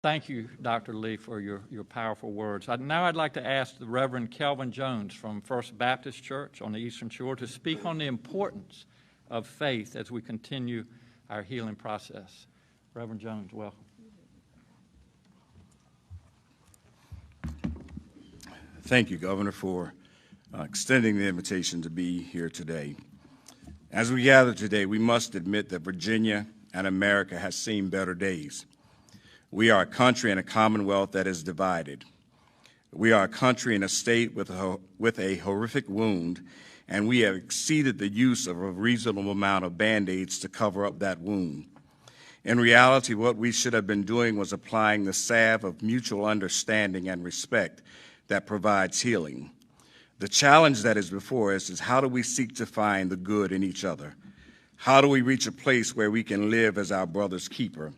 Thank you, Dr. Lee, for your powerful words. Now I'd like to ask the Reverend Kelvin Jones from First Baptist Church on the Eastern Shore to speak on the importance of faith as we continue our healing process. Reverend Jones, welcome. Thank you, Governor, for extending the invitation to be here today. As we gather today, we must admit that Virginia and America has seen better days. We are a country and a commonwealth that is divided. We are a country and a state with a horrific wound, and we have exceeded the use of a reasonable amount of Band-Aids to cover up that wound. In reality, what we should have been doing was applying the salve of mutual understanding and respect that provides healing. The challenge that is before us is, how do we seek to find the good in each other? How do we reach a place where we can live as our brother's keeper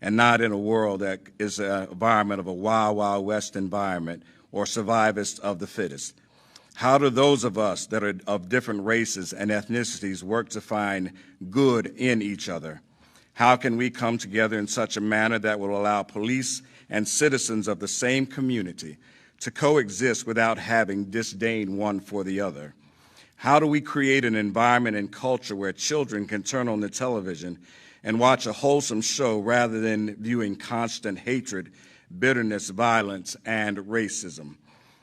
and not in a world that is an environment of a wild, wild west environment or survivors of the fittest? How do those of us that are of different races and ethnicities work to find good in each other? How can we come together in such a manner that will allow police and citizens of the same community to coexist without having disdain one for the other? How do we create an environment and culture where children can turn on the television and watch a wholesome show rather than viewing constant hatred, bitterness, violence, and racism?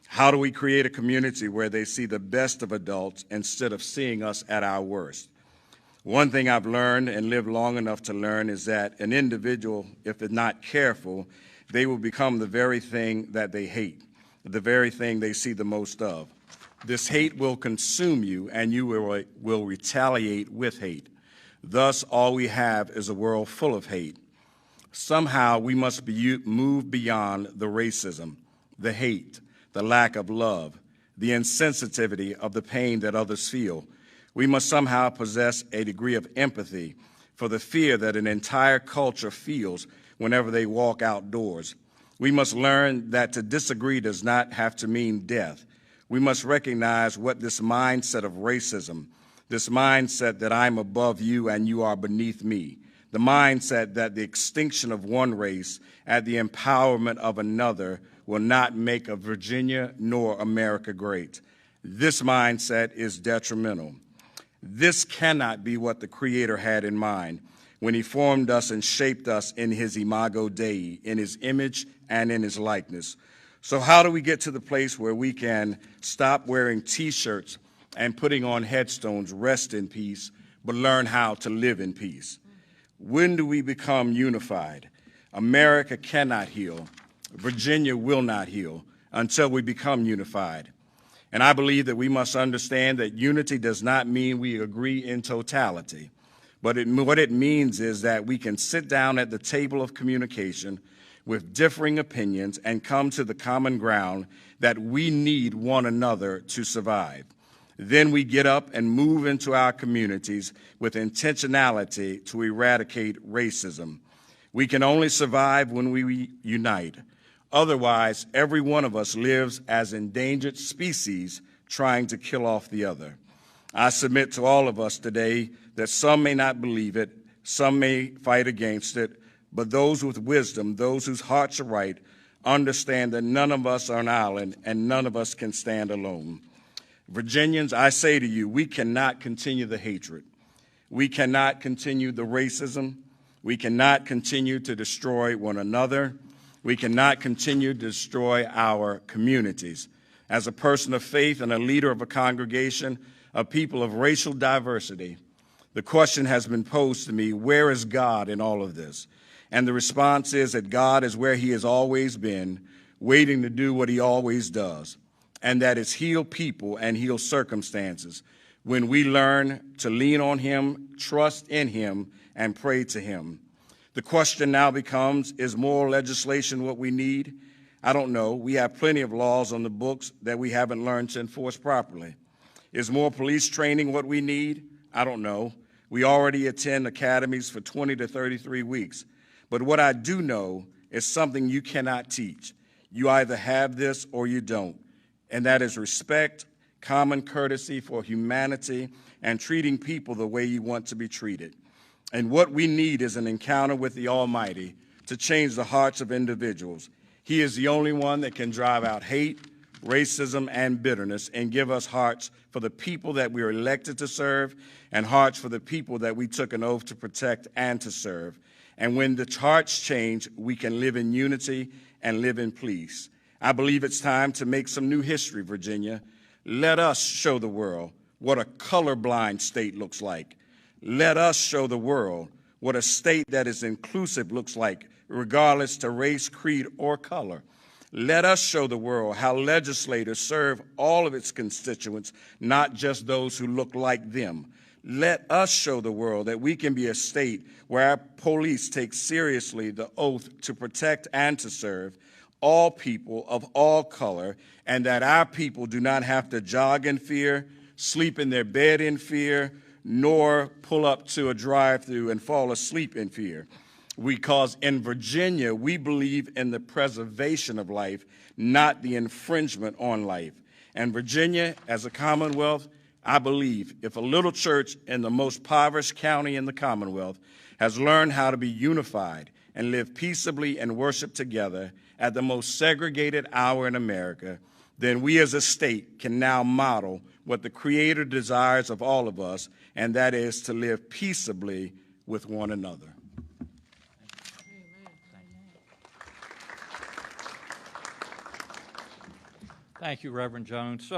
How do we create a community where they see the best of adults instead of seeing us at our worst? One thing I've learned and lived long enough to learn is that an individual, if they're not careful, they will become the very thing that they hate, the very thing they see the most of. This hate will consume you, and you will retaliate with hate. Thus, all we have is a world full of hate. Somehow, we must move beyond the racism, the hate, the lack of love, the insensitivity of the pain that others feel. We must somehow possess a degree of empathy for the fear that an entire culture feels whenever they walk outdoors. We must learn that to disagree does not have to mean death. We must recognize what this mindset of racism, this mindset that I'm above you and you are beneath me, the mindset that the extinction of one race and the empowerment of another will not make of Virginia nor America great. This mindset is detrimental. This cannot be what the Creator had in mind when He formed us and shaped us in His imago Dei, in His image and in His likeness. So how do we get to the place where we can stop wearing T-shirts and putting on headstones, rest in peace, but learn how to live in peace? When do we become unified? America cannot heal. Virginia will not heal until we become unified. And I believe that we must understand that unity does not mean we agree in totality, but what it means is that we can sit down at the table of communication with differing opinions and come to the common ground that we need one another to survive. Then we get up and move into our communities with intentionality to eradicate racism. We can only survive when we unite. Otherwise, every one of us lives as endangered species trying to kill off the other. I submit to all of us today that some may not believe it, some may fight against it, but those with wisdom, those whose hearts are right, understand that none of us are an island and none of us can stand alone. Virginians, I say to you, we cannot continue the hatred. We cannot continue the racism. We cannot continue to destroy one another. We cannot continue to destroy our communities. As a person of faith and a leader of a congregation of people of racial diversity, the question has been posed to me, where is God in all of this? And the response is that God is where He has always been, waiting to do what He always does, and that is heal people and heal circumstances when we learn to lean on Him, trust in Him, and pray to Him. The question now becomes, is moral legislation what we need? I don't know. We have plenty of laws on the books that we haven't learned to enforce properly. Is more police training what we need? I don't know. We already attend academies for 20 to 33 weeks. But what I do know is something you cannot teach. You either have this or you don't, and that is respect, common courtesy for humanity, and treating people the way you want to be treated. And what we need is an encounter with the Almighty to change the hearts of individuals. He is the only one that can drive out hate, racism, and bitterness and give us hearts for the people that we are elected to serve and hearts for the people that we took an oath to protect and to serve. And when the hearts change, we can live in unity and live in peace. I believe it's time to make some new history, Virginia. Let us show the world what a colorblind state looks like. Let us show the world what a state that is inclusive looks like, regardless to race, creed, or color. Let us show the world how legislators serve all of its constituents, not just those who look like them. Let us show the world that we can be a state where our police take seriously the oath to protect and to serve all people of all color, and that our people do not have to jog in fear, sleep in their bed in fear, nor pull up to a drive-thru and fall asleep in fear. Because in Virginia, we believe in the preservation of life, not the infringement on life. And Virginia, as a Commonwealth, I believe if a little church in the most impoverished county in the Commonwealth has learned how to be unified and live peaceably and worship together at the most segregated hour in America, then we as a state can now model what the Creator desires of all of us, and that is to live peaceably with one another. Thank you, Reverend Jones.